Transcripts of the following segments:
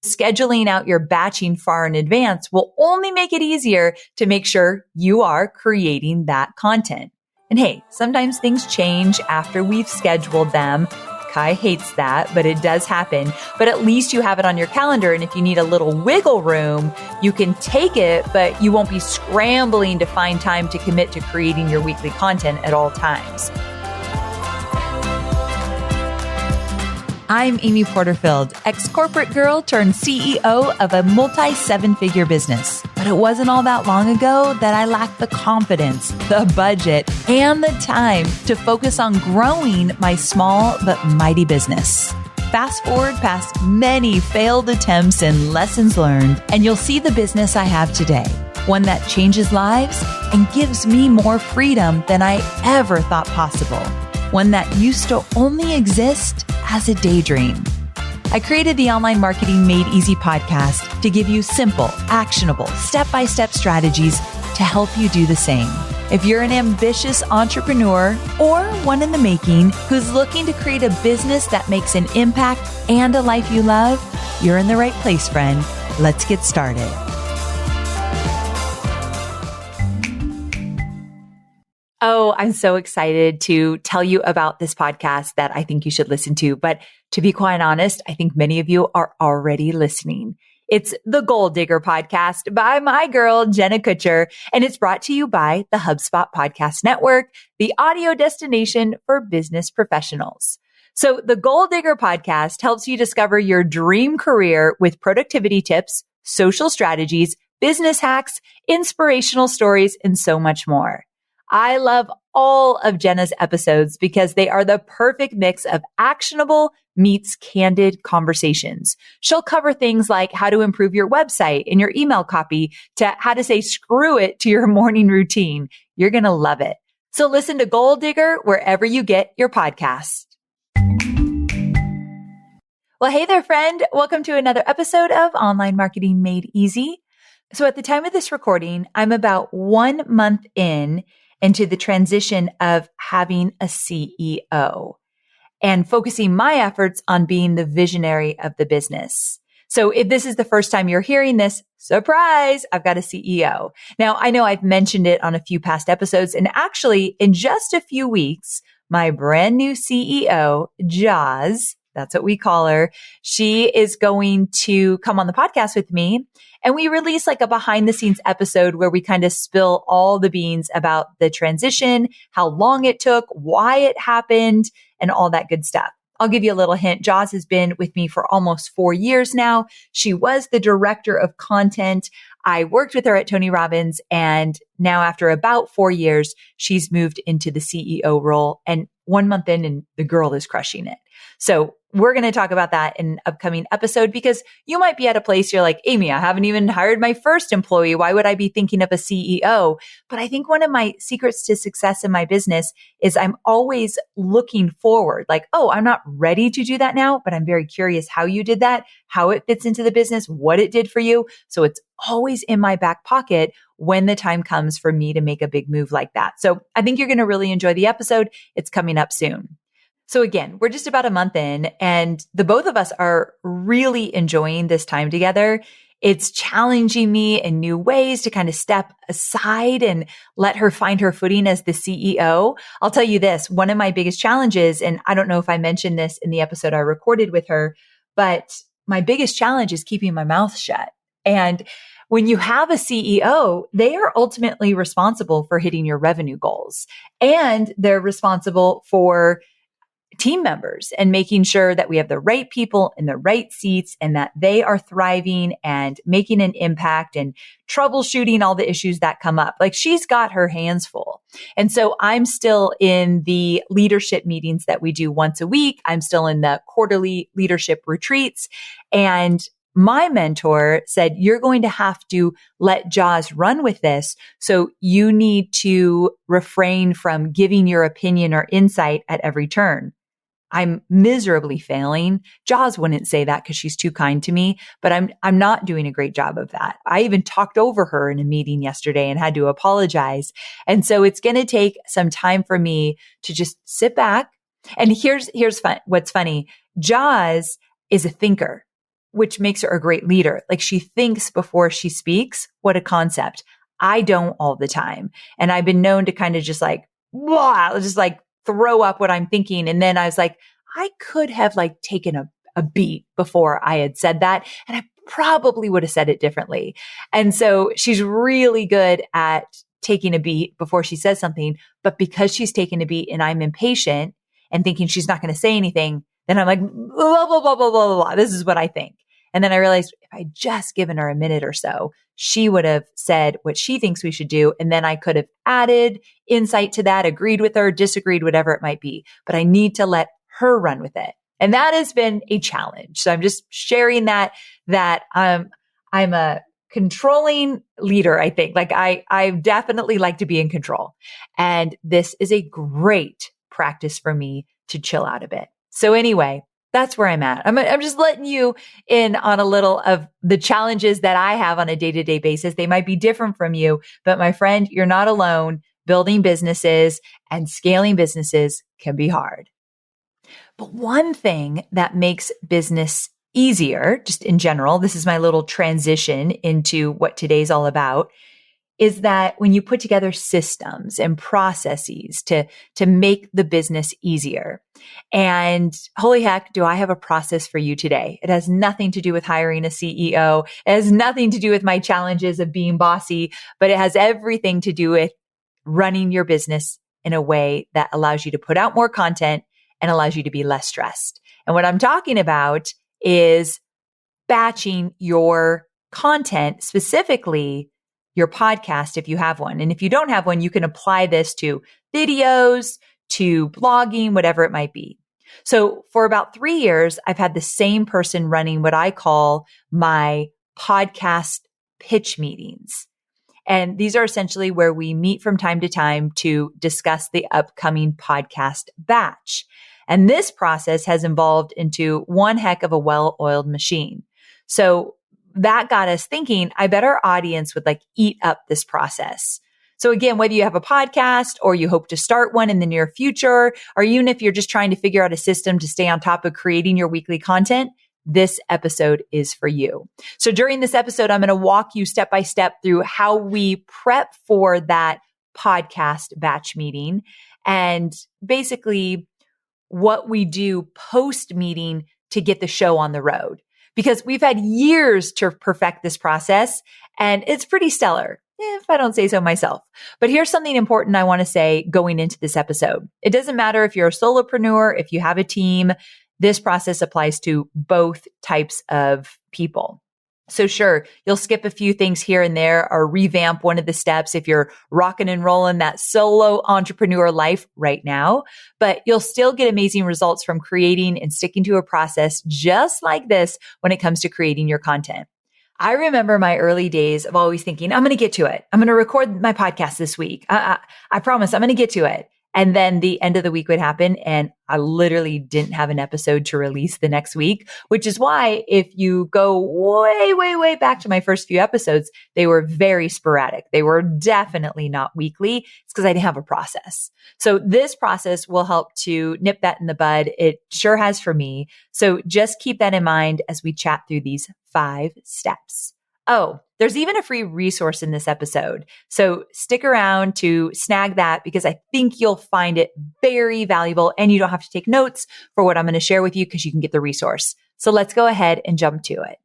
Scheduling out your batching far in advance will only make it easier to make sure you are creating that content. And hey, sometimes things change after we've scheduled them. Kai hates that, but it does happen. But at least you have it on your calendar. And if you need a little wiggle room, you can take it, but you won't be scrambling to find time to commit to creating your weekly content at all times. I'm Amy Porterfield, ex-corporate girl turned CEO of a multi-seven-figure business. But it wasn't all that long ago that I lacked the confidence, the budget, and the time to focus on growing my small but mighty business. Fast forward past many failed attempts and lessons learned, and you'll see the business I have today. One that changes lives and gives me more freedom than I ever thought possible. One that used to only exist as a daydream. I created the Online Marketing Made Easy podcast to give you simple, actionable, step-by-step strategies to help you do the same. If you're an ambitious entrepreneur or one in the making who's looking to create a business that makes an impact and a life you love, you're in the right place, friend. Let's get started. Oh, I'm so excited to tell you about this podcast that I think you should listen to. But to be quite honest, I think many of you are already listening. It's the Goal Digger podcast by my girl, Jenna Kutcher, and it's brought to you by the HubSpot Podcast Network, the audio destination for business professionals. So the Goal Digger podcast helps you discover your dream career with productivity tips, social strategies, business hacks, inspirational stories, and so much more. I love all of Jenna's episodes because they are the perfect mix of actionable meets candid conversations. She'll cover things like how to improve your website and your email copy to how to say screw it to your morning routine. You're going to love it. So listen to Goal Digger wherever you get your podcasts. Well, hey there, friend. Welcome to another episode of Online Marketing Made Easy. So at the time of this recording, I'm about 1 month into the transition of having a CEO and focusing my efforts on being the visionary of the business. So if this is the first time you're hearing this, surprise, I've got a CEO. Now, I know I've mentioned it on a few past episodes, and actually in just a few weeks, my brand new CEO, Jaws, that's what we call her, she is going to come on the podcast with me. And we release like a behind the scenes episode where we kind of spill all the beans about the transition, how long it took, why it happened, and all that good stuff. I'll give you a little hint. Jaws has been with me for almost 4 years now. She was the director of content. I worked with her at Tony Robbins, and now after about 4 years, she's moved into the CEO role, and 1 month in and the girl is crushing it. So we're going to talk about that in an upcoming episode because you might be at a place you're like, Amy, I haven't even hired my first employee. Why would I be thinking of a CEO? But I think one of my secrets to success in my business is I'm always looking forward. Like, oh, I'm not ready to do that now, but I'm very curious how you did that, how it fits into the business, what it did for you. So it's always in my back pocket when the time comes for me to make a big move like that. So I think you're going to really enjoy the episode. It's coming up soon. So again, we're just about a month in and the both of us are really enjoying this time together. It's challenging me in new ways to kind of step aside and let her find her footing as the CEO. I'll tell you this, one of my biggest challenges, and I don't know if I mentioned this in the episode I recorded with her, but my biggest challenge is keeping my mouth shut. And when you have a CEO, they are ultimately responsible for hitting your revenue goals, and they're responsible for team members and making sure that we have the right people in the right seats and that they are thriving and making an impact and troubleshooting all the issues that come up. Like she's got her hands full. And so I'm still in the leadership meetings that we do once a week. I'm still in the quarterly leadership retreats. And my mentor said, you're going to have to let Jaws run with this. So you need to refrain from giving your opinion or insight at every turn. I'm miserably failing. Jaws wouldn't say that because she's too kind to me, but I'm not doing a great job of that. I even talked over her in a meeting yesterday and had to apologize. And so it's going to take some time for me to just sit back. And here's what's funny. Jaws is a thinker. which makes her a great leader. Like she thinks before she speaks. What a concept. I don't all the time. And I've been known to kind of just like, blah, just like throw up what I'm thinking. And then I was like, I could have like taken a beat before I had said that. And I probably would have said it differently. And so she's really good at taking a beat before she says something. But because she's taken a beat and I'm impatient and thinking she's not going to say anything, then I'm like, blah, blah, blah, blah, blah, blah, blah. This is what I think. And then I realized if I just given her a minute or so, she would have said what she thinks we should do. And then I could have added insight to that, agreed with her, disagreed, whatever it might be. But I need to let her run with it. And that has been a challenge. So I'm just sharing that I'm a controlling leader, I think. Like I definitely like to be in control. And this is a great practice for me to chill out a bit. So anyway, that's where I'm at. I'm just letting you in on a little of the challenges that I have on a day-to-day basis. They might be different from you, but my friend, you're not alone. Building businesses and scaling businesses can be hard. But one thing that makes business easier, just in general, this is my little transition into what today's all about, is that when you put together systems and processes to make the business easier. And holy heck, do I have a process for you today? It has nothing to do with hiring a CEO. It has nothing to do with my challenges of being bossy, but it has everything to do with running your business in a way that allows you to put out more content and allows you to be less stressed. And what I'm talking about is batching your content, specifically your podcast, if you have one. And if you don't have one, you can apply this to videos, to blogging, whatever it might be. So for about 3 years, I've had the same person running what I call my podcast pitch meetings. And these are essentially where we meet from time to time to discuss the upcoming podcast batch. And this process has evolved into one heck of a well-oiled machine. So that got us thinking, I bet our audience would like eat up this process. So again, whether you have a podcast or you hope to start one in the near future, or even if you're just trying to figure out a system to stay on top of creating your weekly content, this episode is for you. So during this episode, I'm going to walk you step by step through how we prep for that podcast batch meeting and basically what we do post meeting to get the show on the road. Because we've had years to perfect this process and it's pretty stellar, if I don't say so myself. But here's something important I want to say going into this episode. It doesn't matter if you're a solopreneur, if you have a team, this process applies to both types of people. So sure, you'll skip a few things here and there or revamp one of the steps if you're rocking and rolling that solo entrepreneur life right now, but you'll still get amazing results from creating and sticking to a process just like this when it comes to creating your content. I remember my early days of always thinking, I'm going to get to it. I'm going to record my podcast this week. I promise I'm going to get to it. And then the end of the week would happen and I literally didn't have an episode to release the next week, which is why if you go way, way, way back to my first few episodes, they were very sporadic. They were definitely not weekly. It's because I didn't have a process. So this process will help to nip that in the bud. It sure has for me. So just keep that in mind as we chat through these 5 steps. Oh, there's even a free resource in this episode. So stick around to snag that because I think you'll find it very valuable and you don't have to take notes for what I'm going to share with you because you can get the resource. So let's go ahead and jump to it.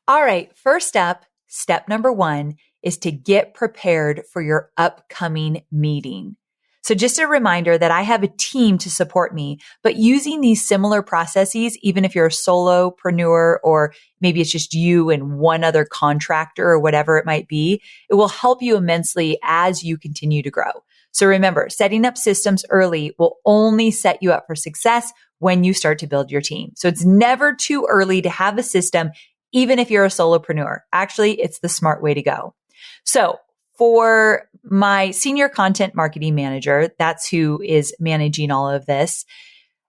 All right. First up, step number 1 is to get prepared for your upcoming meeting. So just a reminder that I have a team to support me, but using these similar processes, even if you're a solopreneur or maybe it's just you and one other contractor or whatever it might be, it will help you immensely as you continue to grow. So remember, setting up systems early will only set you up for success when you start to build your team. So it's never too early to have a system, even if you're a solopreneur. Actually, it's the smart way to go. So for my senior content marketing manager, that's who is managing all of this,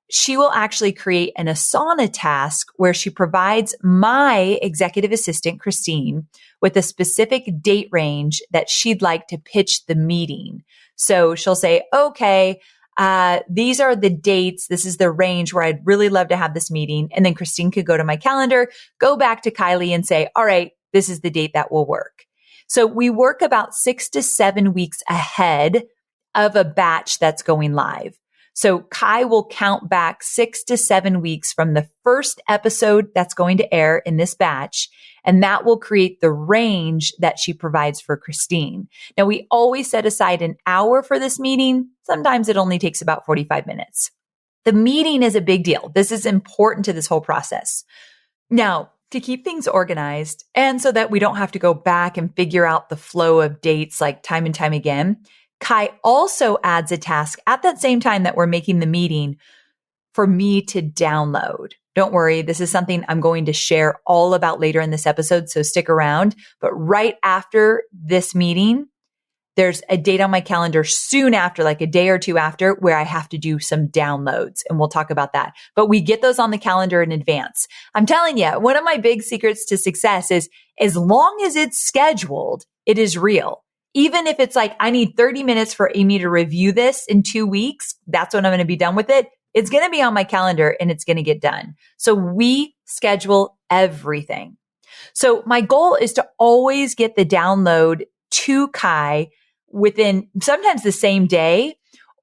she will actually create an Asana task where she provides my executive assistant, Christine, with a specific date range that she'd like to pitch the meeting. So she'll say, okay, these are the dates. This is the range where I'd really love to have this meeting. And then Christine could go to my calendar, go back to Kylie and say, all right, this is the date that will work. So we work about 6 to 7 weeks ahead of a batch that's going live. So Kai will count back 6 to 7 weeks from the first episode that's going to air in this batch. And that will create the range that she provides for Christine. Now, we always set aside an hour for this meeting. Sometimes it only takes about 45 minutes. The meeting is a big deal. This is important to this whole process. Now, to keep things organized and so that we don't have to go back and figure out the flow of dates like time and time again, Kai also adds a task at that same time that we're making the meeting for me to download. Don't worry, this is something I'm going to share all about later in this episode, so stick around. But right after this meeting, there's a date on my calendar soon after, like a day or two after, where I have to do some downloads, and we'll talk about that. But we get those on the calendar in advance. I'm telling you, one of my big secrets to success is as long as it's scheduled, it is real. Even if it's like, I need 30 minutes for Amy to review this in 2 weeks, that's when I'm going to be done with it. It's going to be on my calendar and it's going to get done. So we schedule everything. So my goal is to always get the download to Kai within sometimes the same day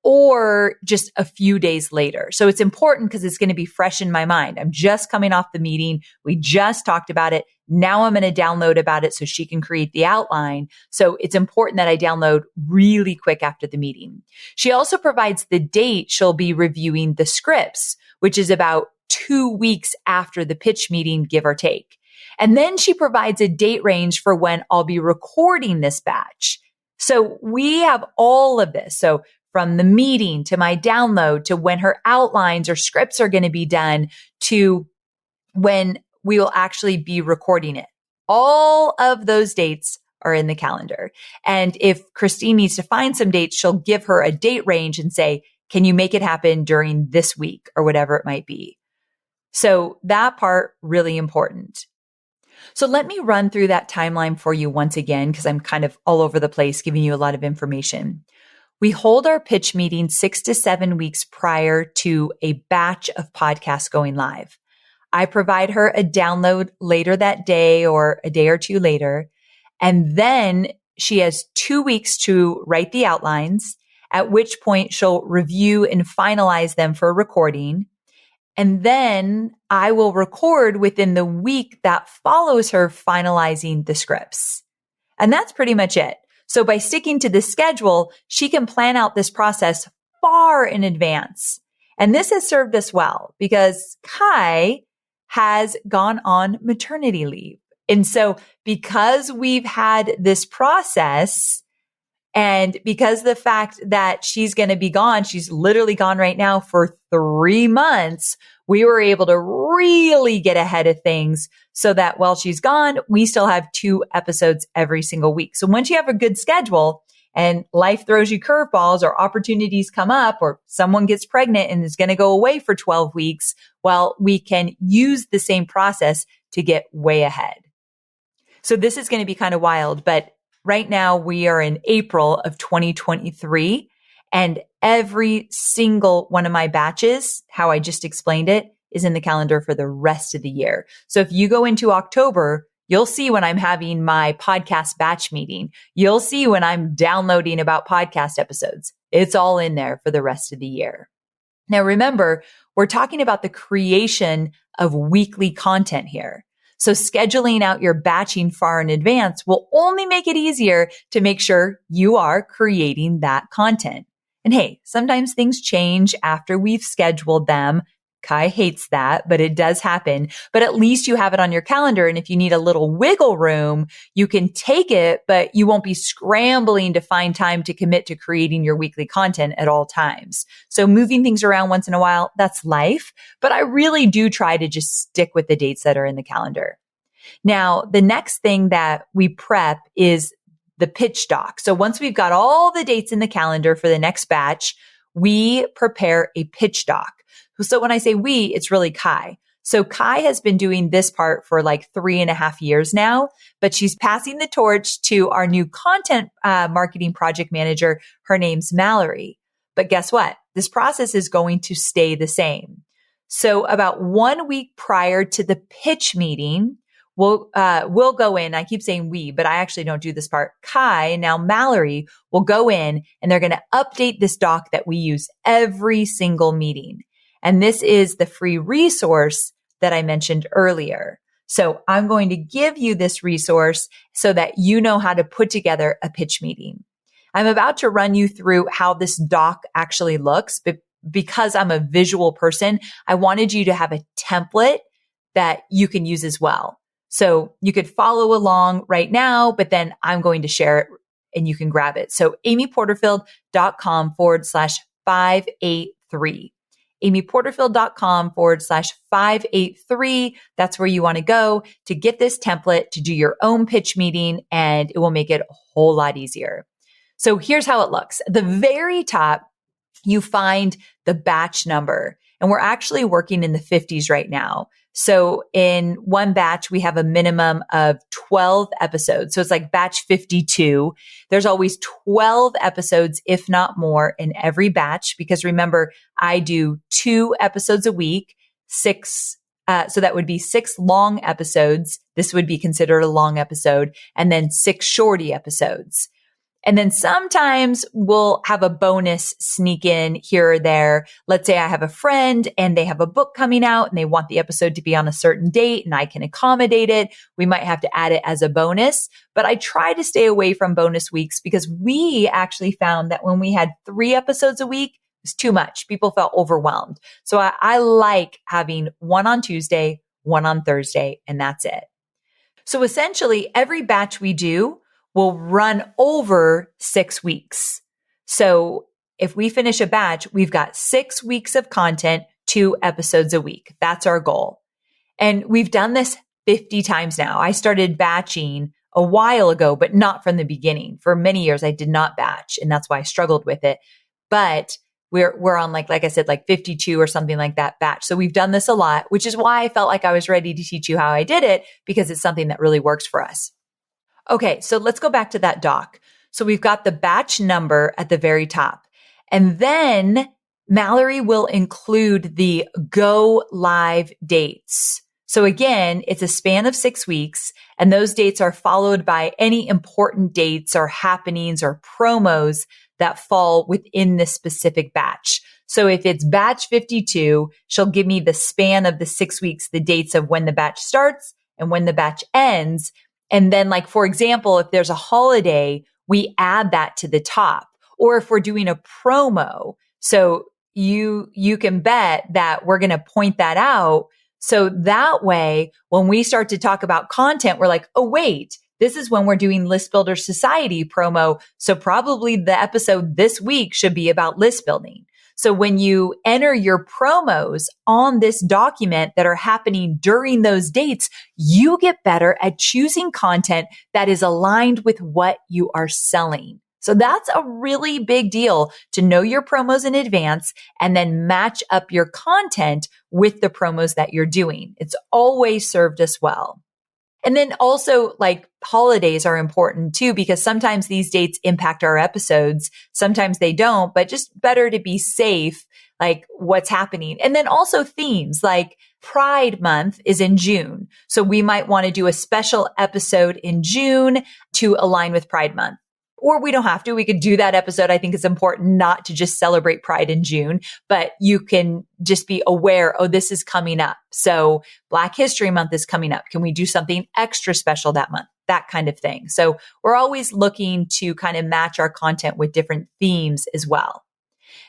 or just a few days later. So it's important because it's going to be fresh in my mind. I'm just coming off the meeting. We just talked about it. Now I'm going to download about it so she can create the outline. So it's important that I download really quick after the meeting. She also provides the date she'll be reviewing the scripts, which is about 2 weeks after the pitch meeting, give or take. And then she provides a date range for when I'll be recording this batch. So we have all of this. So from the meeting to my download to when her outlines or scripts are going to be done to when we will actually be recording it. All of those dates are in the calendar. And if Christine needs to find some dates, she'll give her a date range and say, can you make it happen during this week or whatever it might be? So that part, really important. So let me run through that timeline for you once again, because I'm kind of all over the place giving you a lot of information. We hold our pitch meeting 6 to 7 weeks prior to a batch of podcasts going live. I provide her a download later that day or a day or two later. And then she has 2 weeks to write the outlines, at which point she'll review and finalize them for recording. And then I will record within the week that follows her finalizing the scripts. And that's pretty much it. So by sticking to the schedule, she can plan out this process far in advance. And this has served us well because Kai has gone on maternity leave. And so because we've had this process and because the fact that she's going to be gone, she's literally gone right now for 3 months, we were able to really get ahead of things so that while she's gone, we still have 2 episodes every single week. So once you have a good schedule and life throws you curveballs or opportunities come up or someone gets pregnant and is going to go away for 12 weeks, well, we can use the same process to get way ahead. So this is going to be kind of wild, but right now we are in April of 2023 and every single one of my batches, how I just explained it, is in the calendar for the rest of the year. So if you go into October, you'll see when I'm having my podcast batch meeting. You'll see when I'm downloading about podcast episodes. It's all in there for the rest of the year. Now, remember, we're talking about the creation of weekly content here. So scheduling out your batching far in advance will only make it easier to make sure you are creating that content. And hey, sometimes things change after we've scheduled them. Kai hates that, but it does happen. But at least you have it on your calendar. And if you need a little wiggle room, you can take it, but you won't be scrambling to find time to commit to creating your weekly content at all times. So moving things around once in a while, that's life. But I really do try to just stick with the dates that are in the calendar. Now, the next thing that we prep is the pitch doc. So once we've got all the dates in the calendar for the next batch, we prepare a pitch doc. So when I say we, it's really Kai. So Kai has been doing this part for like 3.5 years now, but she's passing the torch to our new content marketing project manager. Her name's Mallory. But guess what? This process is going to stay the same. So about 1 week prior to the pitch meeting, we'll go in. I keep saying we, but I actually don't do this part. Kai, now Mallory, will go in and they're going to update this doc that we use every single meeting. And this is the free resource that I mentioned earlier. So I'm going to give you this resource so that you know how to put together a pitch meeting. I'm about to run you through how this doc actually looks, but because I'm a visual person, I wanted you to have a template that you can use as well. So you could follow along right now, but then I'm going to share it and you can grab it. So amyporterfield.com/583. amyporterfield.com/583. That's where you want to go to get this template to do your own pitch meeting, and it will make it a whole lot easier. So here's how it looks. At the very top, you find the batch number, and we're actually working in the 50s right now. So in one batch, we have a minimum of 12 episodes. So it's like batch 52. There's always 12 episodes, if not more, in every batch. Because remember, I do 2 episodes a week, 6. So that would be 6 long episodes. This would be considered a long episode, and then 6 shorty episodes. And then sometimes we'll have a bonus sneak in here or there. Let's say I have a friend and they have a book coming out and they want the episode to be on a certain date and I can accommodate it. We might have to add it as a bonus, but I try to stay away from bonus weeks because we actually found that when we had 3 episodes a week, it was too much. People felt overwhelmed. So I like having 1 on Tuesday, 1 on Thursday, and that's it. So essentially every batch we do will run over 6 weeks. So if we finish a batch, we've got 6 weeks of content, 2 episodes a week. That's our goal. And we've done this 50 times now. I started batching a while ago, but not from the beginning. For many years, I did not batch, and that's why I struggled with it. But we're on like I said, like 52 or something like that batch. So we've done this a lot, which is why I felt like I was ready to teach you how I did it, because it's something that really works for us. Okay, so let's go back to that doc. So we've got the batch number at the very top. And then Mallory will include the go live dates. So again, it's a span of 6 weeks, and those dates are followed by any important dates or happenings or promos that fall within this specific batch. So if it's batch 52, she'll give me the span of the 6 weeks, the dates of when the batch starts and when the batch ends. And then, like, for example, if there's a holiday, we add that to the top. Or if we're doing a promo, so you can bet that we're going to point that out. So that way, when we start to talk about content, we're like, oh, wait, this is when we're doing List Builder Society promo. So probably the episode this week should be about list building. So when you enter your promos on this document that are happening during those dates, you get better at choosing content that is aligned with what you are selling. So that's a really big deal, to know your promos in advance and then match up your content with the promos that you're doing. It's always served us well. And then also, like, holidays are important too, because sometimes these dates impact our episodes. Sometimes they don't, but just better to be safe, like what's happening. And then also themes, like Pride Month is in June. So we might want to do a special episode in June to align with Pride Month. Or we don't have to. We could do that episode. I think it's important not to just celebrate Pride in June, but you can just be aware, oh, this is coming up. So Black History Month is coming up. Can we do something extra special that month? That kind of thing. So we're always looking to kind of match our content with different themes as well.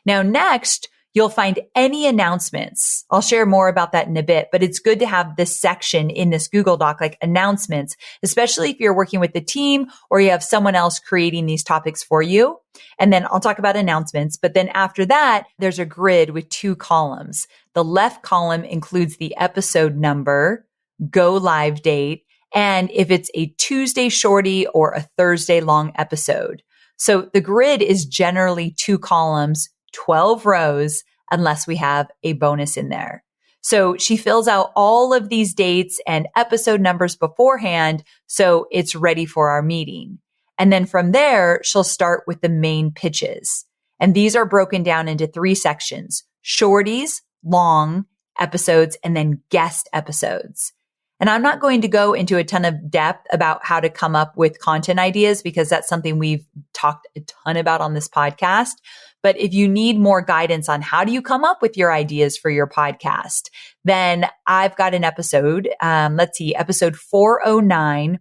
Now, next, you'll find any announcements. I'll share more about that in a bit, but it's good to have this section in this Google Doc, like announcements, especially if you're working with the team or you have someone else creating these topics for you. And then I'll talk about announcements. But then after that, there's a grid with 2 columns. The left column includes the episode number, go live date, and if it's a Tuesday shorty or a Thursday long episode. So the grid is generally 2 columns, 12 rows, unless we have a bonus in there. So she fills out all of these dates and episode numbers beforehand, so it's ready for our meeting. And then from there, she'll start with the main pitches. And these are broken down into 3 sections: shorties, long episodes, and then guest episodes. And I'm not going to go into a ton of depth about how to come up with content ideas because that's something we've talked a ton about on this podcast. But if you need more guidance on how do you come up with your ideas for your podcast, then I've got an episode, episode 409,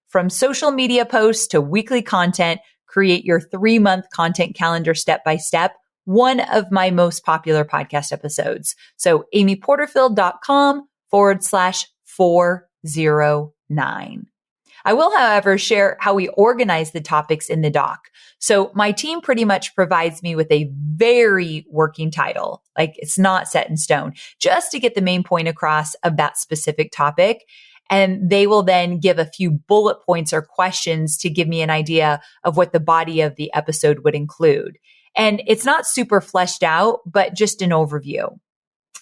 from social media posts to weekly content, create your 3-month content calendar step by step. One of my most popular podcast episodes. So amyporterfield.com/409. I will, however, share how we organize the topics in the doc. So my team pretty much provides me with a very working title. Like it's not set in stone, just to get the main point across of that specific topic. And they will then give a few bullet points or questions to give me an idea of what the body of the episode would include. And it's not super fleshed out, but just an overview.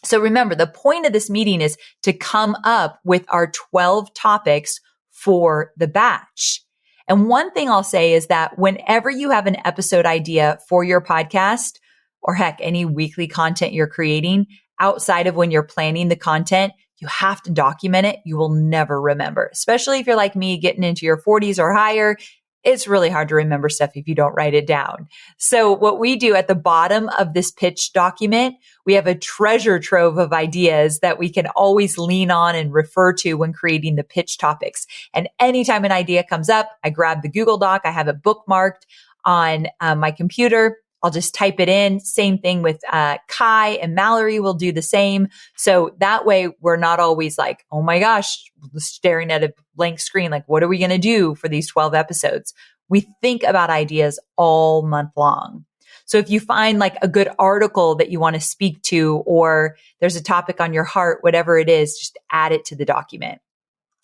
So remember, the point of this meeting is to come up with our 12 topics for the batch. And one thing I'll say is that whenever you have an episode idea for your podcast, or heck, any weekly content you're creating, outside of when you're planning the content, you have to document it. You will never remember, especially if you're like me, getting into your 40s or higher. It's really hard to remember stuff if you don't write it down. So what we do at the bottom of this pitch document, we have a treasure trove of ideas that we can always lean on and refer to when creating the pitch topics. And anytime an idea comes up, I grab the Google Doc. I have it bookmarked on my computer. I'll just type it in. Same thing with Kai and Mallory will do the same. So that way we're not always like, oh my gosh, staring at a blank screen. Like, what are we going to do for these 12 episodes? We think about ideas all month long. So if you find like a good article that you want to speak to, or there's a topic on your heart, whatever it is, just add it to the document.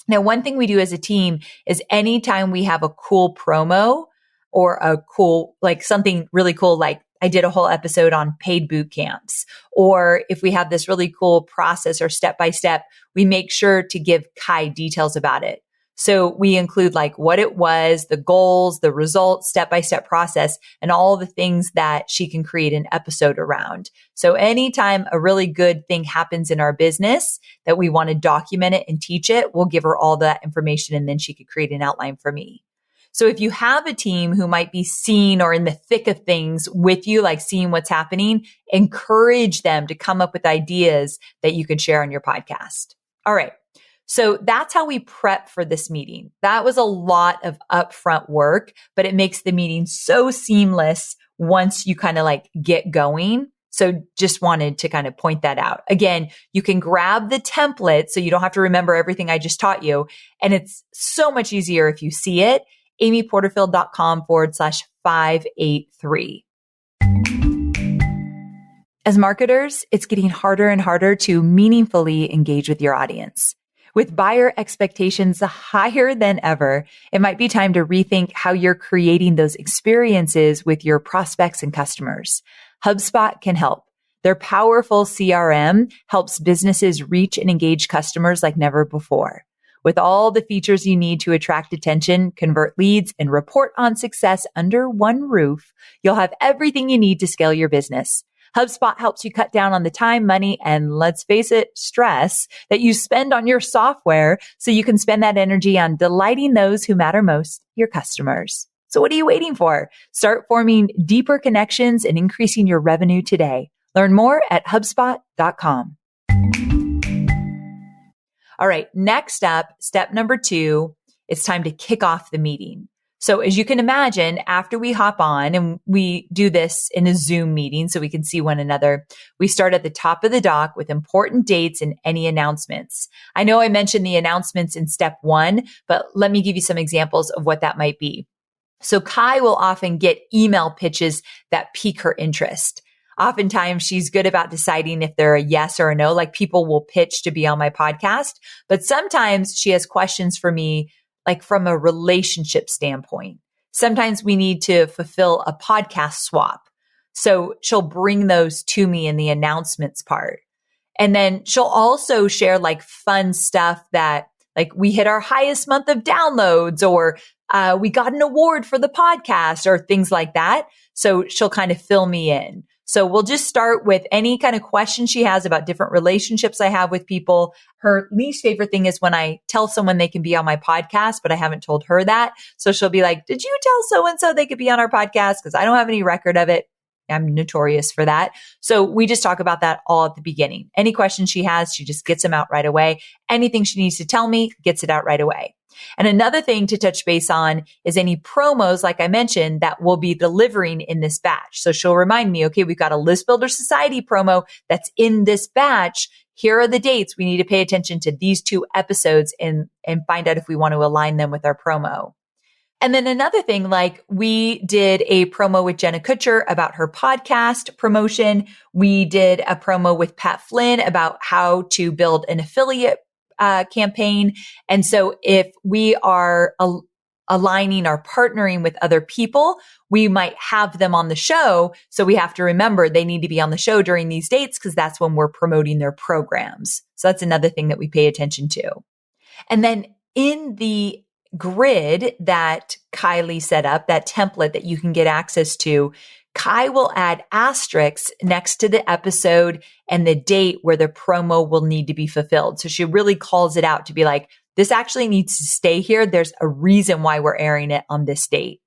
Now, one thing we do as a team is anytime we have a cool promo, or a cool, like something really cool, like I did a whole episode on paid boot camps, or if we have this really cool process or step by step, we make sure to give Kai details about it. So we include like what it was, the goals, the results, step by step process, and all the things that she can create an episode around. So anytime a really good thing happens in our business that we want to document it and teach it, we'll give her all that information and then she could create an outline for me. So if you have a team who might be seen or in the thick of things with you, like seeing what's happening, encourage them to come up with ideas that you can share on your podcast. All right. So that's how we prep for this meeting. That was a lot of upfront work, but it makes the meeting so seamless once you kind of like get going. So just wanted to kind of point that out. Again, you can grab the template so you don't have to remember everything I just taught you. And it's so much easier if you see it. amyporterfield.com/583. As marketers, it's getting harder and harder to meaningfully engage with your audience. With buyer expectations higher than ever, it might be time to rethink how you're creating those experiences with your prospects and customers. HubSpot can help. Their powerful CRM helps businesses reach and engage customers like never before. With all the features you need to attract attention, convert leads, and report on success under one roof, you'll have everything you need to scale your business. HubSpot helps you cut down on the time, money, and let's face it, stress that you spend on your software so you can spend that energy on delighting those who matter most, your customers. So what are you waiting for? Start forming deeper connections and increasing your revenue today. Learn more at HubSpot.com. All right, next up, step number 2, it's time to kick off the meeting. So as you can imagine, after we hop on, and we do this in a Zoom meeting so we can see one another, we start at the top of the doc with important dates and any announcements. I know I mentioned the announcements in step 1, but let me give you some examples of what that might be. So Kai will often get email pitches that pique her interest. Oftentimes she's good about deciding if they're a yes or a no, like people will pitch to be on my podcast, but sometimes she has questions for me, like from a relationship standpoint. Sometimes we need to fulfill a podcast swap. So she'll bring those to me in the announcements part. And then she'll also share like fun stuff that like we hit our highest month of downloads, or we got an award for the podcast, or things like that. So she'll kind of fill me in. So we'll just start with any kind of question she has about different relationships I have with people. Her least favorite thing is when I tell someone they can be on my podcast, but I haven't told her that. So she'll be like, did you tell so-and-so they could be on our podcast? Because I don't have any record of it. I'm notorious for that. So we just talk about that all at the beginning. Any questions she has, she just gets them out right away. Anything she needs to tell me, gets it out right away. And another thing to touch base on is any promos, like I mentioned, that we'll be delivering in this batch. So she'll remind me, okay, we've got a List Builder Society promo that's in this batch. Here are the dates. We need to pay attention to these 2 episodes and find out if we want to align them with our promo. And then another thing, like we did a promo with Jenna Kutcher about her podcast promotion. We did a promo with Pat Flynn about how to build an affiliate campaign. And so if we are aligning or partnering with other people, we might have them on the show. So we have to remember they need to be on the show during these dates because that's when we're promoting their programs. So that's another thing that we pay attention to. And then in the grid that Kylie set up, that template that you can get access to, Kai will add asterisks next to the episode and the date where the promo will need to be fulfilled. So she really calls it out to be like, this actually needs to stay here. There's a reason why we're airing it on this date.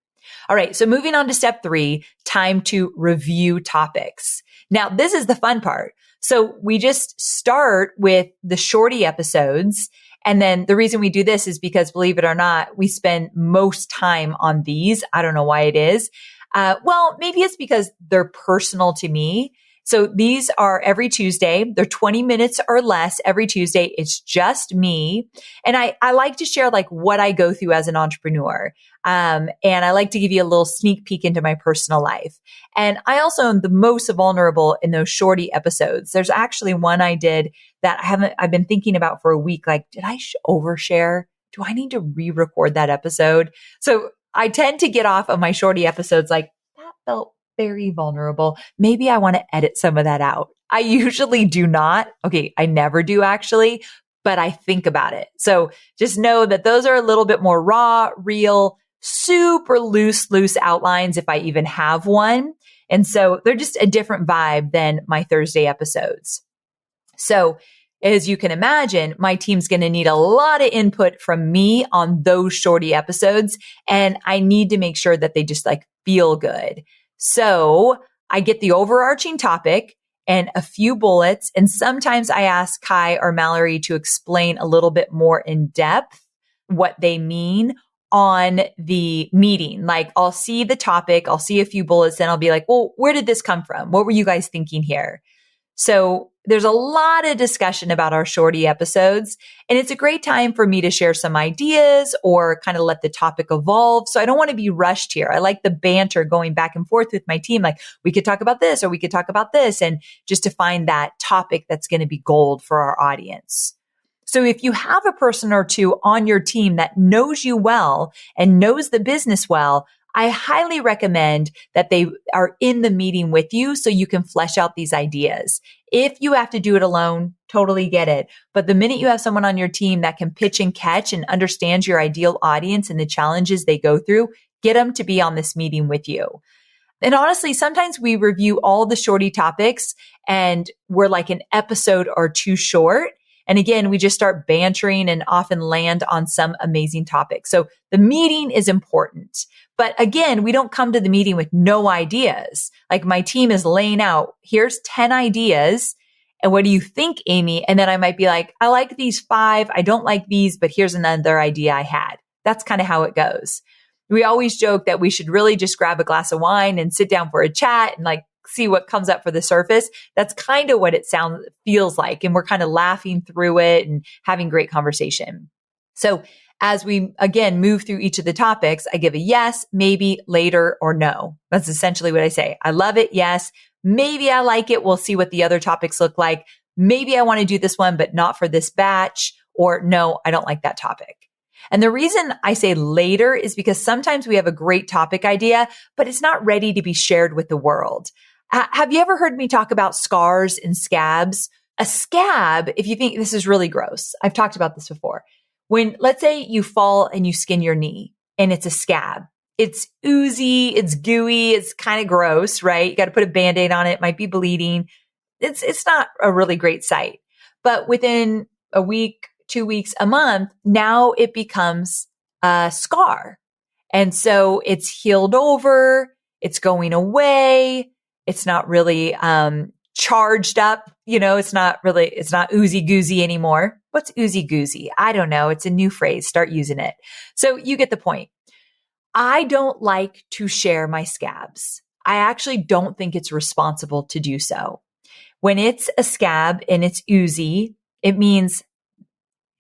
All right. So moving on to step 3, time to review topics. Now, this is the fun part. So we just start with the shorty episodes. And then the reason we do this is because, believe it or not, we spend most time on these. I don't know why it is. Well, maybe it's because they're personal to me. So these are every Tuesday. They're 20 minutes or less every Tuesday. It's just me. And I like to share like what I go through as an entrepreneur. And I like to give you a little sneak peek into my personal life. And I also am the most vulnerable in those shorty episodes. There's actually one I did that I've been thinking about for a week. Like, did I overshare? Do I need to re-record that episode? So I tend to get off of my shorty episodes like, that felt very vulnerable. Maybe I want to edit some of that out. I usually do not. Okay, I never do actually, but I think about it. So just know that those are a little bit more raw, real, super loose outlines if I even have one. And so they're just a different vibe than my Thursday episodes. So as you can imagine, my team's going to need a lot of input from me on those shorty episodes. And I need to make sure that they just like feel good. So I get the overarching topic and a few bullets. And sometimes I ask Kai or Mallory to explain a little bit more in depth what they mean on the meeting. Like I'll see the topic, I'll see a few bullets, and I'll be like, well, where did this come from? What were you guys thinking here? So there's a lot of discussion about our shorty episodes, and it's a great time for me to share some ideas or kind of let the topic evolve. So I don't want to be rushed here. I like the banter going back and forth with my team. Like we could talk about this or we could talk about this, and just to find that topic that's going to be gold for our audience. So if you have a person or two on your team that knows you well and knows the business well, I highly recommend that they are in the meeting with you so you can flesh out these ideas. If you have to do it alone, totally get it. But the minute you have someone on your team that can pitch and catch and understands your ideal audience and the challenges they go through, get them to be on this meeting with you. And honestly, sometimes we review all the shorty topics and we're like an episode or two short. And again, we just start bantering and often land on some amazing topic. So the meeting is important. But again, we don't come to the meeting with no ideas. Like my team is laying out, here's 10 ideas. And what do you think, Amy? And then I might be like, I like these 5. I don't like these, but here's another idea I had. That's kind of how it goes. We always joke that we should really just grab a glass of wine and sit down for a chat and like see what comes up for the surface. That's kind of what it feels like. And we're kind of laughing through it and having great conversation. So as we, again, move through each of the topics, I give a yes, maybe, later, or no. That's essentially what I say. I love it. Yes. Maybe I like it. We'll see what the other topics look like. Maybe I want to do this one, but not for this batch. Or no, I don't like that topic. And the reason I say later is because sometimes we have a great topic idea, but it's not ready to be shared with the world. Have you ever heard me talk about scars and scabs? A scab, if you think this is really gross, I've talked about this before. When, let's say you fall and you skin your knee and it's a scab, It's oozy, it's gooey, it's kind of gross, right? You got to put a Band-Aid on it, might be bleeding. It's not a really great sight. But within a week, 2 weeks, a month, now it becomes a scar. And so it's healed over, it's going away, it's not really charged up, it's not oozy goozy anymore. What's oozy goozy? I don't know. It's a new phrase. Start using it. So you get the point. I don't like to share my scabs. I actually don't think it's responsible to do so. When it's a scab and it's oozy, it means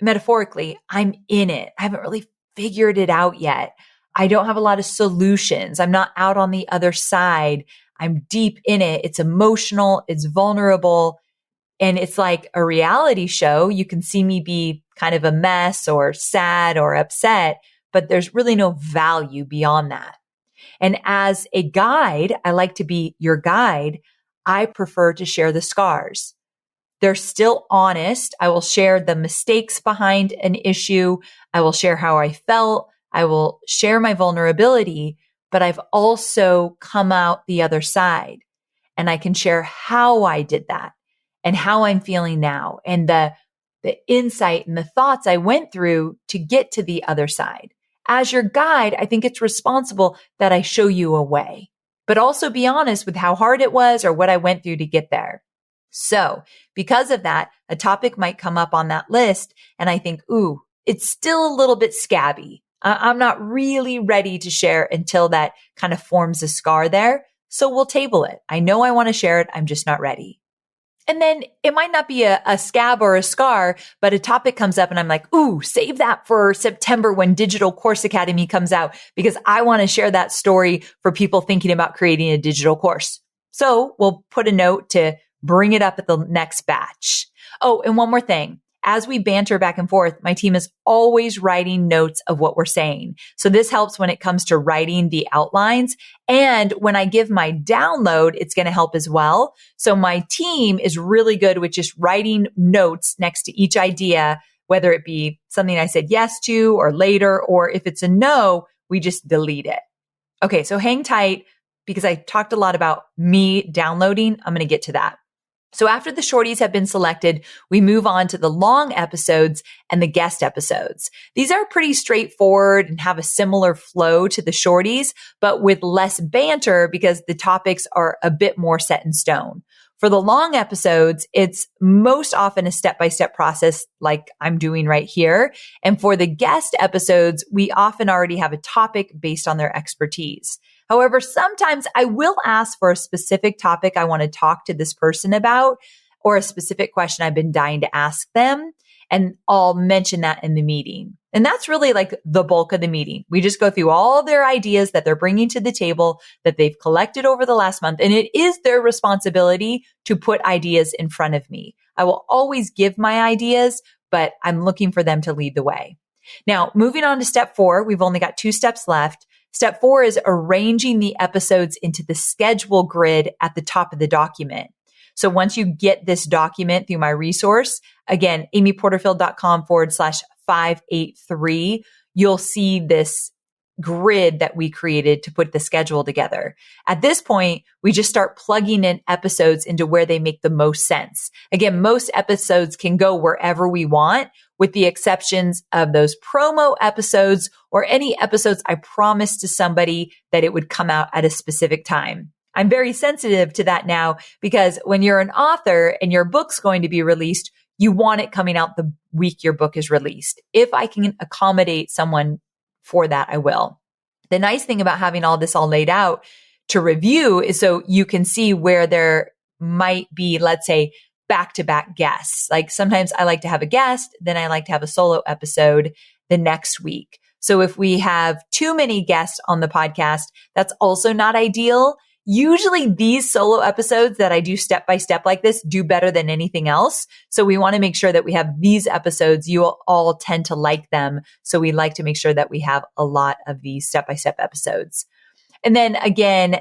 metaphorically, I'm in it. I haven't really figured it out yet. I don't have a lot of solutions. I'm not out on the other side. I'm deep in it. It's emotional. It's vulnerable. And it's like a reality show. You can see me be kind of a mess or sad or upset, but there's really no value beyond that. And as a guide, I like to be your guide. I prefer to share the scars. They're still honest. I will share the mistakes behind an issue. I will share how I felt. I will share my vulnerability, but I've also come out the other side, and I can share how I did that and how I'm feeling now and the insight and the thoughts I went through to get to the other side. As your guide, I think it's responsible that I show you a way, but also be honest with how hard it was or what I went through to get there. So because of that, a topic might come up on that list and I think, ooh, it's still a little bit scabby. I'm not really ready to share until that kind of forms a scar there. So we'll table it. I know I want to share it. I'm just not ready. And then it might not be a scab or a scar, but a topic comes up and I'm like, ooh, save that for September when Digital Course Academy comes out because I want to share that story for people thinking about creating a digital course. So we'll put a note to bring it up at the next batch. Oh, and one more thing. As we banter back and forth, my team is always writing notes of what we're saying. So this helps when it comes to writing the outlines. And when I give my download, it's going to help as well. So my team is really good with just writing notes next to each idea, whether it be something I said yes to or later, or if it's a no, we just delete it. Okay, so hang tight because I talked a lot about me downloading. I'm going to get to that. So after the shorties have been selected, we move on to the long episodes and the guest episodes. These are pretty straightforward and have a similar flow to the shorties, but with less banter because the topics are a bit more set in stone. For the long episodes, it's most often a step-by-step process like I'm doing right here. And for the guest episodes, we often already have a topic based on their expertise. However, sometimes I will ask for a specific topic I want to talk to this person about or a specific question I've been dying to ask them. And I'll mention that in the meeting. And that's really like the bulk of the meeting. We just go through all their ideas that they're bringing to the table that they've collected over the last month. And it is their responsibility to put ideas in front of me. I will always give my ideas, but I'm looking for them to lead the way. Now, moving on to step 4, we've only got 2 steps left. Step 4 is arranging the episodes into the schedule grid at the top of the document. So once you get this document through my resource, again, amyporterfield.com/583, you'll see this grid that we created to put the schedule together. At this point, we just start plugging in episodes into where they make the most sense. Again, most episodes can go wherever we want, with the exceptions of those promo episodes or any episodes I promised to somebody that it would come out at a specific time. I'm very sensitive to that now because when you're an author and your book's going to be released, you want it coming out the week your book is released. If I can accommodate someone for that, I will. The nice thing about having all this all laid out to review is so you can see where there might be, let's say, back-to-back guests. Like sometimes I like to have a guest, then I like to have a solo episode the next week. So if we have too many guests on the podcast, that's also not ideal. Usually these solo episodes that I do step by step like this do better than anything else. So we want to make sure that we have these episodes. You all tend to like them. So we like to make sure that we have a lot of these step by step episodes. And then again,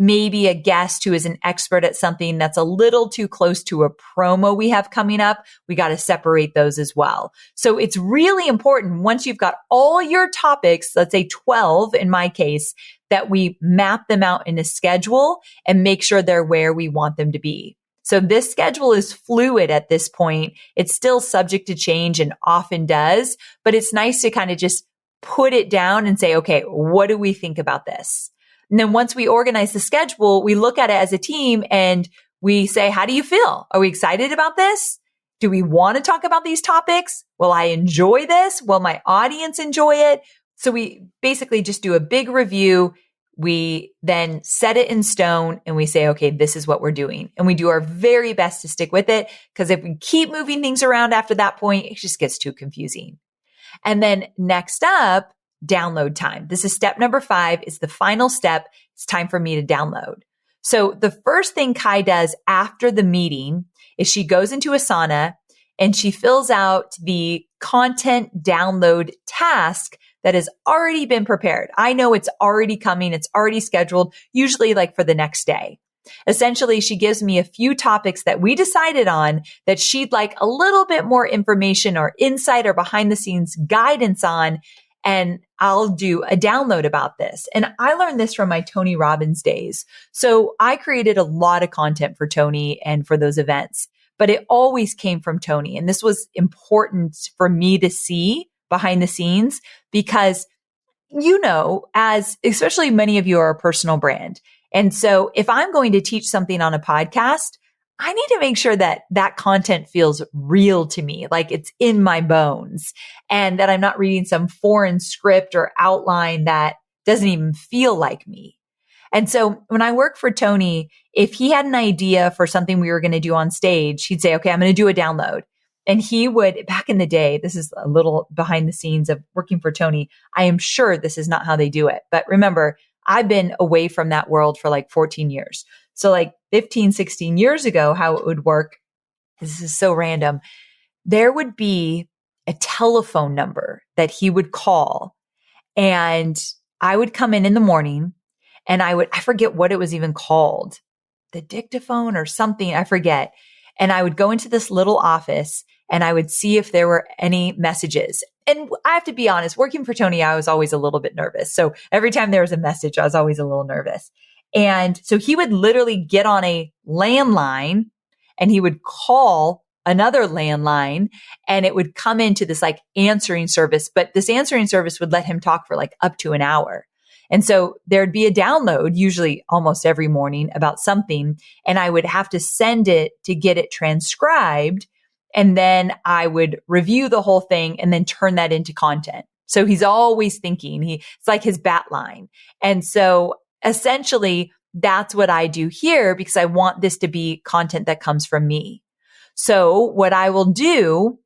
maybe a guest who is an expert at something that's a little too close to a promo we have coming up, we got to separate those as well. So it's really important once you've got all your topics, let's say 12 in my case, that we map them out in a schedule and make sure they're where we want them to be. So this schedule is fluid at this point. It's still subject to change and often does, but it's nice to kind of just put it down and say, okay, what do we think about this? And then once we organize the schedule, we look at it as a team and we say, how do you feel? Are we excited about this? Do we want to talk about these topics? Will I enjoy this? Will my audience enjoy it? So we basically just do a big review. We then set it in stone and we say, okay, this is what we're doing. And we do our very best to stick with it, because if we keep moving things around after that point, it just gets too confusing. And then next up, download time. This is step number 5. It's the final step. It's time for me to download. So the first thing Kai does after the meeting is she goes into Asana and she fills out the content download task that has already been prepared. I know it's already coming. It's already scheduled, usually like for the next day. Essentially, she gives me a few topics that we decided on that she'd like a little bit more information or insight or behind the scenes guidance on, and I'll do a download about this. And I learned this from my Tony Robbins days. So I created a lot of content for Tony and for those events, but it always came from Tony. And this was important for me to see behind the scenes because, as especially many of you are a personal brand. And so if I'm going to teach something on a podcast, I need to make sure that that content feels real to me, like it's in my bones, and that I'm not reading some foreign script or outline that doesn't even feel like me. And so when I work for Tony, if he had an idea for something we were going to do on stage, he'd say, okay, I'm going to do a download. And he would, back in the day, this is a little behind the scenes of working for Tony. I am sure this is not how they do it. But remember, I've been away from that world for like 14 years. So like 15, 16 years ago, how it would work, this is so random. There would be a telephone number that he would call, and I would come in the morning and I forget what it was even called, the dictaphone or something, I forget. And I would go into this little office and I would see if there were any messages. And I have to be honest, working for Tony, I was always a little bit nervous. So every time there was a message, I was always a little nervous. And so he would literally get on a landline and he would call another landline and it would come into this like answering service. But this answering service would let him talk for like up to an hour. And so there'd be a download, usually almost every morning, about something. And I would have to send it to get it transcribed. And then I would review the whole thing and then turn that into content. So he's always thinking, it's like his bat line. And so essentially that's what I do here because I want this to be content that comes from me. So what I will do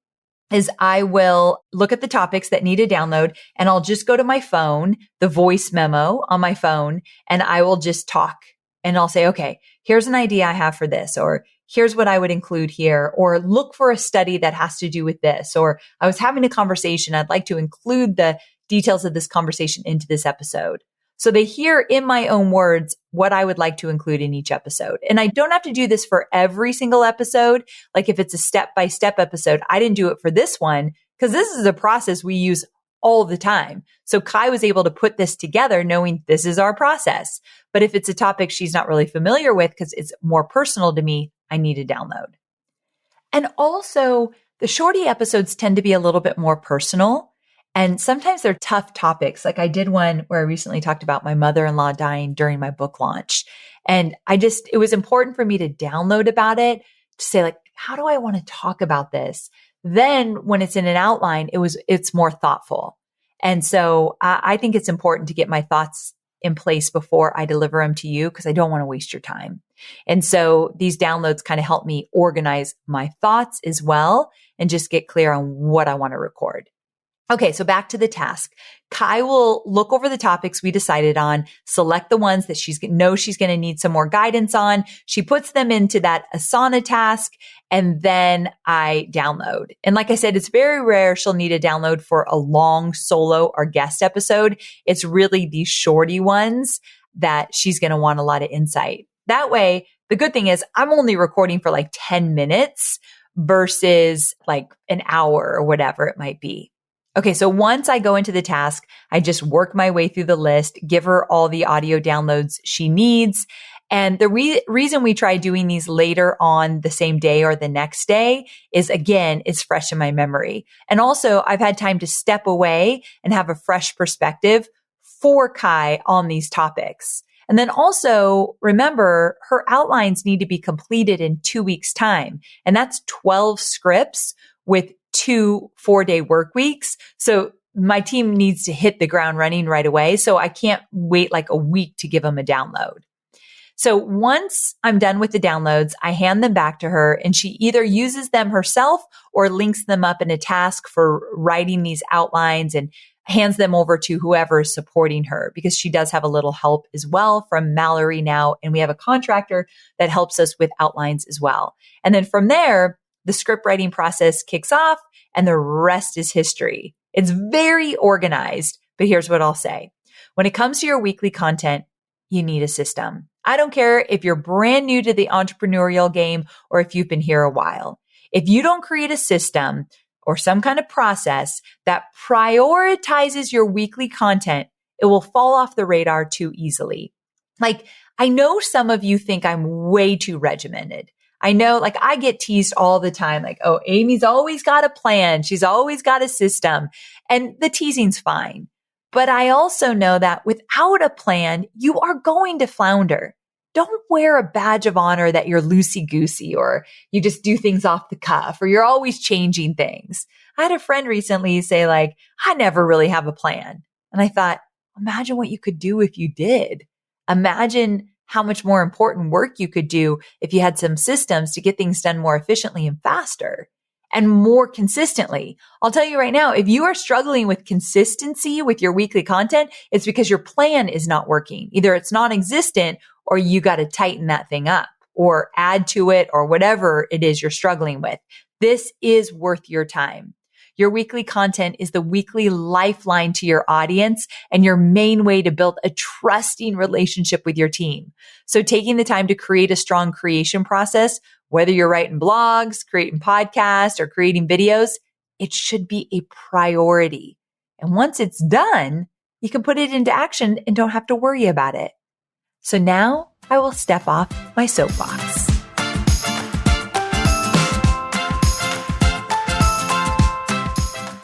is I will look at the topics that need a download and I'll just go to my phone, the voice memo on my phone, and I will just talk and I'll say, okay, here's an idea I have for this, or here's what I would include here, or look for a study that has to do with this, or I was having a conversation. I'd like to include the details of this conversation into this episode. So they hear in my own words what I would like to include in each episode. And I don't have to do this for every single episode. Like if it's a step-by-step episode, I didn't do it for this one because this is a process we use all the time. So Kai was able to put this together knowing this is our process. But if it's a topic she's not really familiar with because it's more personal to me, I need a download. And also the shorty episodes tend to be a little bit more personal. And sometimes they're tough topics. Like I did one where I recently talked about my mother-in-law dying during my book launch. And it was important for me to download about it, to say like, how do I want to talk about this? Then when it's in an outline, it's more thoughtful. And so I think it's important to get my thoughts in place before I deliver them to you because I don't want to waste your time. And so these downloads kind of help me organize my thoughts as well and just get clear on what I want to record. Okay, so back to the task. Kai will look over the topics we decided on, select the ones that she's going to need some more guidance on. She puts them into that Asana task, and then I download. And like I said, it's very rare she'll need a download for a long solo or guest episode. It's really these shorty ones that she's going to want a lot of insight. That way, the good thing is I'm only recording for like 10 minutes versus like an hour or whatever it might be. Okay, so once I go into the task, I just work my way through the list, give her all the audio downloads she needs. And the reason we try doing these later on the same day or the next day is, again, it's fresh in my memory. And also I've had time to step away and have a fresh perspective for Kai on these topics. And then also remember, her outlines need to be completed in 2 weeks' time. And that's 12 scripts with 2 4-day work weeks. So my team needs to hit the ground running right away. So I can't wait like a week to give them a download. So once I'm done with the downloads, I hand them back to her and she either uses them herself or links them up in a task for writing these outlines and hands them over to whoever is supporting her, because she does have a little help as well from Mallory now. And we have a contractor that helps us with outlines as well. And then from there, the script writing process kicks off and the rest is history. It's very organized, but here's what I'll say. When it comes to your weekly content, you need a system. I don't care if you're brand new to the entrepreneurial game or if you've been here a while. If you don't create a system or some kind of process that prioritizes your weekly content, it will fall off the radar too easily. Like, I know some of you think I'm way too regimented. I know, like, I get teased all the time, like, oh, Amy's always got a plan. She's always got a system. And the teasing's fine. But I also know that without a plan, you are going to flounder. Don't wear a badge of honor that you're loosey-goosey or you just do things off the cuff or you're always changing things. I had a friend recently say like, I never really have a plan. And I thought, imagine what you could do if you did. Imagine how much more important work you could do if you had some systems to get things done more efficiently and faster and more consistently. I'll tell you right now, if you are struggling with consistency with your weekly content, it's because your plan is not working. Either it's non-existent or you got to tighten that thing up or add to it or whatever it is you're struggling with. This is worth your time. Your weekly content is the weekly lifeline to your audience and your main way to build a trusting relationship with your team. So taking the time to create a strong creation process, whether you're writing blogs, creating podcasts, or creating videos, it should be a priority. And once it's done, you can put it into action and don't have to worry about it. So now I will step off my soapbox.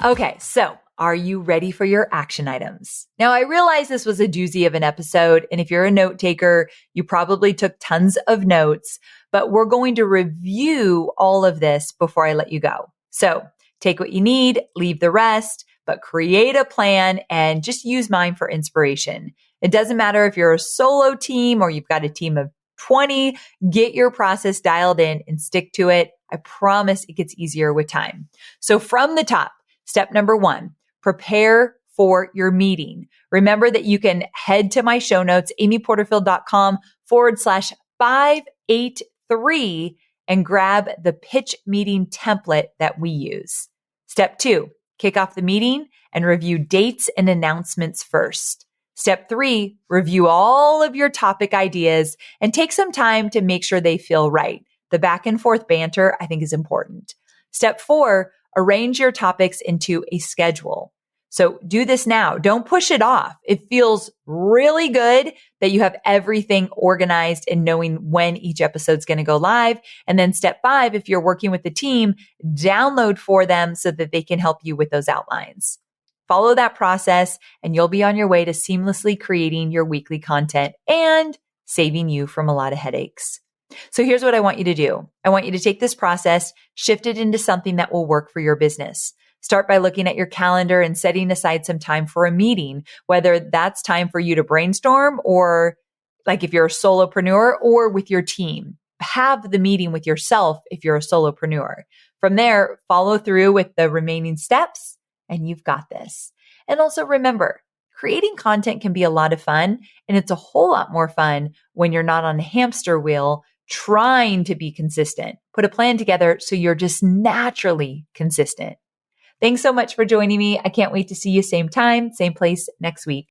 Okay, so are you ready for your action items? Now, I realize this was a doozy of an episode, and if you're a note taker, you probably took tons of notes, but we're going to review all of this before I let you go. So take what you need, leave the rest, but create a plan and just use mine for inspiration. It doesn't matter if you're a solo team or you've got a team of 20, get your process dialed in and stick to it. I promise it gets easier with time. So from the top, step number 1, prepare for your meeting. Remember that you can head to my show notes, amyporterfield.com/583 and grab the pitch meeting template that we use. Step 2, kick off the meeting and review dates and announcements first. Step 3, review all of your topic ideas and take some time to make sure they feel right. The back and forth banter, I think, is important. Step 4, arrange your topics into a schedule. So do this now. Don't push it off. It feels really good that you have everything organized and knowing when each episode's going to go live. And then step 5, if you're working with the team, download for them so that they can help you with those outlines. Follow that process and you'll be on your way to seamlessly creating your weekly content and saving you from a lot of headaches. So here's what I want you to do. I want you to take this process, shift it into something that will work for your business. Start by looking at your calendar and setting aside some time for a meeting, whether that's time for you to brainstorm or like if you're a solopreneur or with your team. Have the meeting with yourself if you're a solopreneur. From there, follow through with the remaining steps and you've got this. And also remember, creating content can be a lot of fun and it's a whole lot more fun when you're not on a hamster wheel trying to be consistent. Put a plan together so you're just naturally consistent. Thanks so much for joining me. I can't wait to see you same time, same place next week.